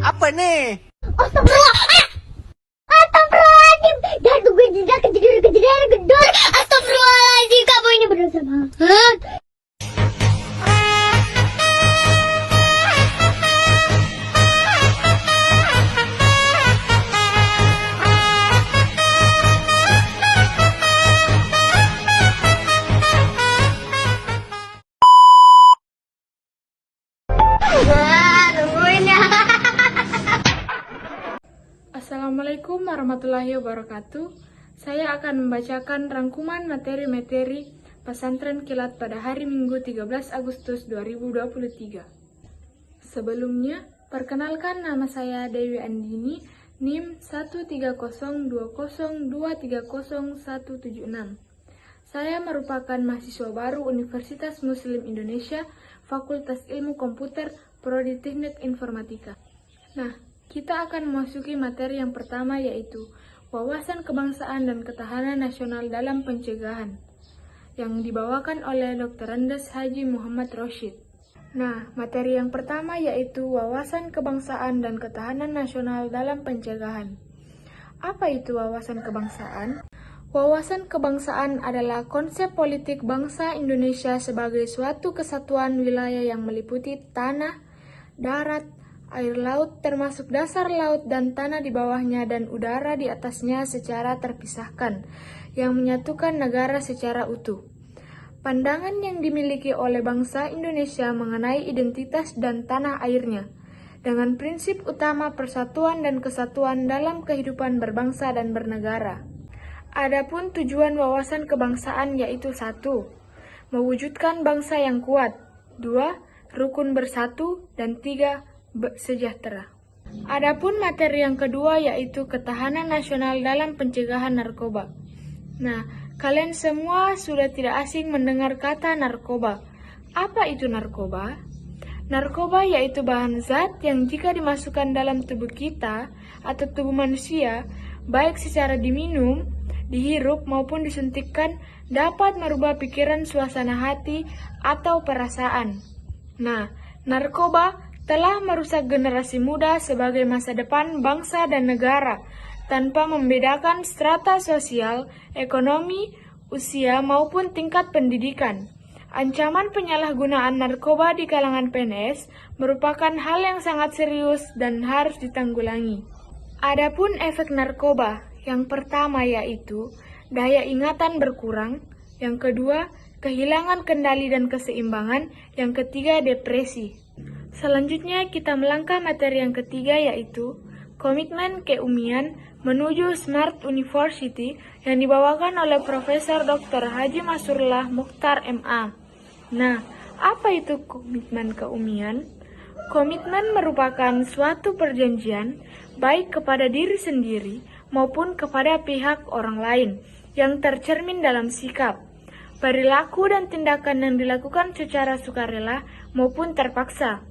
Apa nih? Astagfirullah. Astagfirullahaladzim. Jatuh gue tidak kejadian gedor. Astagfirullahaladzim. Kamu ini berdosa banget. Assalamualaikum warahmatullahi wabarakatuh. Saya akan membacakan rangkuman materi-materi pesantren kilat pada hari Minggu 13 Agustus 2023. Sebelumnya, perkenalkan nama saya Dewi Andini, NIM 13020230176. Saya merupakan mahasiswa baru Universitas Muslim Indonesia, Fakultas Ilmu Komputer, Prodi Teknik Informatika. Nah, kita akan memasuki materi yang pertama, yaitu Wawasan Kebangsaan dan Ketahanan Nasional dalam Pencegahan, yang dibawakan oleh Dr. Andes Haji Muhammad Roshid. Nah, materi yang pertama yaitu Wawasan Kebangsaan dan Ketahanan Nasional dalam Pencegahan. Apa itu wawasan kebangsaan? Wawasan kebangsaan adalah konsep politik bangsa Indonesia sebagai suatu kesatuan wilayah yang meliputi tanah, darat, air laut termasuk dasar laut dan tanah di bawahnya dan udara di atasnya secara terpisahkan, yang menyatukan negara secara utuh. Pandangan yang dimiliki oleh bangsa Indonesia mengenai identitas dan tanah airnya, dengan prinsip utama persatuan dan kesatuan dalam kehidupan berbangsa dan bernegara. Adapun tujuan wawasan kebangsaan yaitu 1. Mewujudkan bangsa yang kuat, 2. Rukun bersatu, dan 3. Sejahtera. Adapun materi yang kedua yaitu ketahanan nasional dalam pencegahan narkoba. Nah, kalian semua sudah tidak asing mendengar kata narkoba. Apa itu narkoba? Narkoba yaitu bahan zat yang jika dimasukkan dalam tubuh kita atau tubuh manusia, baik secara diminum, dihirup maupun disuntikkan, dapat merubah pikiran, suasana hati, atau perasaan. Nah, narkoba telah merusak generasi muda sebagai masa depan bangsa dan negara, tanpa membedakan strata sosial, ekonomi, usia, maupun tingkat pendidikan. Ancaman penyalahgunaan narkoba di kalangan PNS merupakan hal yang sangat serius dan harus ditanggulangi. Adapun efek narkoba, yang pertama yaitu daya ingatan berkurang, yang kedua kehilangan kendali dan keseimbangan, yang ketiga depresi. Selanjutnya kita melangkah materi yang ketiga yaitu Komitmen Keumian menuju Smart University yang dibawakan oleh Profesor Dr. Haji Masrullah Mukhtar MA. Nah, apa itu komitmen keumian? Komitmen merupakan suatu perjanjian baik kepada diri sendiri maupun kepada pihak orang lain yang tercermin dalam sikap, perilaku dan tindakan yang dilakukan secara sukarela maupun terpaksa.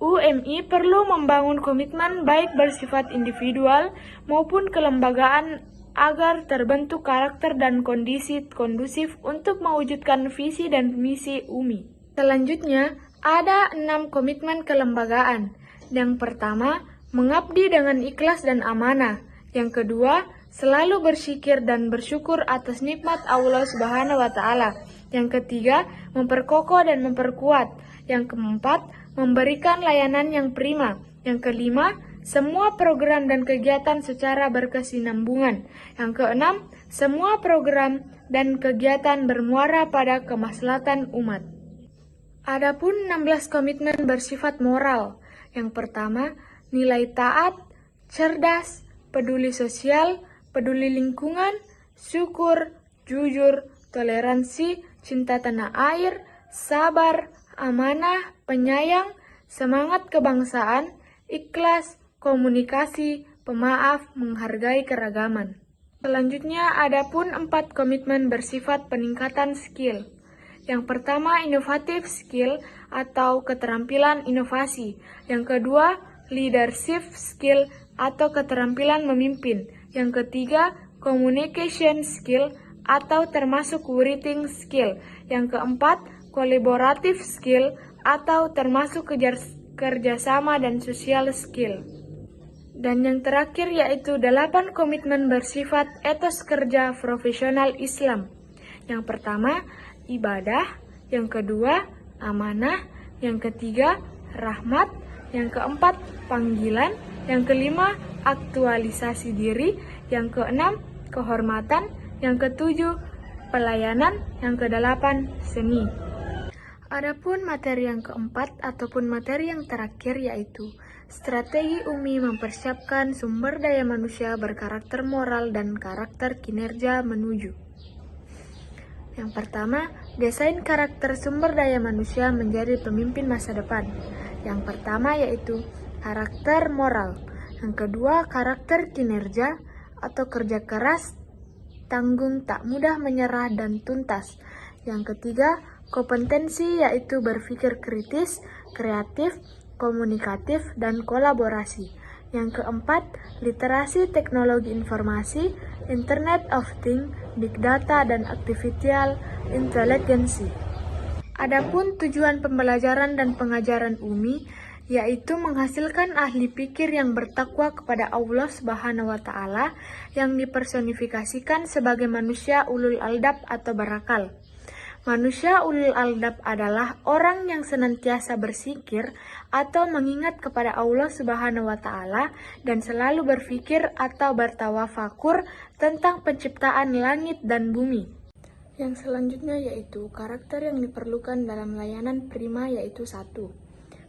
UMI perlu membangun komitmen baik bersifat individual maupun kelembagaan agar terbentuk karakter dan kondisi kondusif untuk mewujudkan visi dan misi UMI. Selanjutnya, ada 6 komitmen kelembagaan. Yang pertama, mengabdi dengan ikhlas dan amanah. Yang kedua, selalu berzikir dan bersyukur atas nikmat Allah Subhanahu wa Ta'ala. Yang ketiga, memperkokoh dan memperkuat. Yang keempat, memberikan layanan yang prima. Yang kelima, semua program dan kegiatan secara berkesinambungan. Yang keenam, semua program dan kegiatan bermuara pada kemaslahatan umat. Adapun 16 komitmen bersifat moral. Yang pertama, nilai taat, cerdas, peduli sosial, peduli lingkungan, syukur, jujur, toleransi, cinta tanah air, sabar, amanah, penyayang, semangat kebangsaan, ikhlas, komunikasi, pemaaf, menghargai keragaman. Selanjutnya, adapun 4 komitmen bersifat peningkatan skill. Yang pertama, inovatif skill atau keterampilan inovasi. Yang kedua, leadership skill atau keterampilan memimpin. Yang ketiga, communication skill atau termasuk writing skill. Yang keempat, collaborative skill atau termasuk kerjasama dan social skill. Dan yang terakhir yaitu 8 komitmen bersifat etos kerja profesional Islam. Yang pertama, ibadah. Yang kedua, amanah. Yang ketiga, rahmat. Yang keempat, panggilan. Yang kelima, aktualisasi diri. Yang keenam, kehormatan. Yang ketujuh, pelayanan. Yang kedelapan, seni. Adapun materi yang keempat ataupun materi yang terakhir yaitu strategi UMI mempersiapkan sumber daya manusia berkarakter moral dan karakter kinerja menuju. Yang pertama, desain karakter sumber daya manusia menjadi pemimpin masa depan. Yang pertama yaitu karakter moral. Yang kedua, karakter kinerja atau kerja keras, tanggung, tak mudah menyerah, dan tuntas. Yang ketiga, kompetensi yaitu berpikir kritis, kreatif, komunikatif, dan kolaborasi. Yang keempat, literasi teknologi informasi, Internet of Things, Big Data, dan Artificial Intelligence. Adapun tujuan pembelajaran dan pengajaran UMI yaitu menghasilkan ahli pikir yang bertakwa kepada Allah Subhanahu wa Ta'ala yang dipersonifikasikan sebagai manusia ulul aldab atau berakal. Manusia ulul aldab adalah orang yang senantiasa bersikir atau mengingat kepada Allah Subhanahu wa Ta'ala dan selalu berpikir atau bertawafakur tentang penciptaan langit dan bumi. Yang selanjutnya yaitu karakter yang diperlukan dalam layanan prima yaitu 1.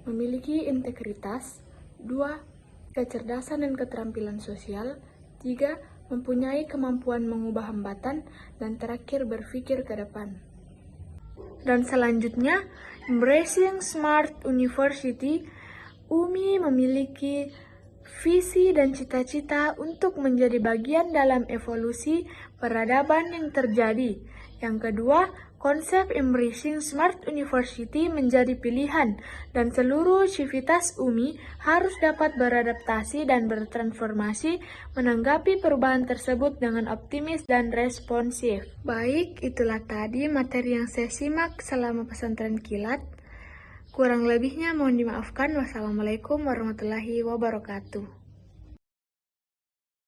Memiliki integritas. 2. Kecerdasan dan keterampilan sosial. 3. Mempunyai kemampuan mengubah hambatan. Dan terakhir, berpikir ke depan. Dan selanjutnya, Embracing Smart University, UMI memiliki visi dan cita-cita untuk menjadi bagian dalam evolusi peradaban yang terjadi. Yang kedua, konsep Embracing Smart University menjadi pilihan dan seluruh civitas UMI harus dapat beradaptasi dan bertransformasi menanggapi perubahan tersebut dengan optimis dan responsif. Baik, itulah tadi materi yang saya simak selama pesantren kilat. Kurang lebihnya mohon dimaafkan. Wassalamualaikum warahmatullahi wabarakatuh.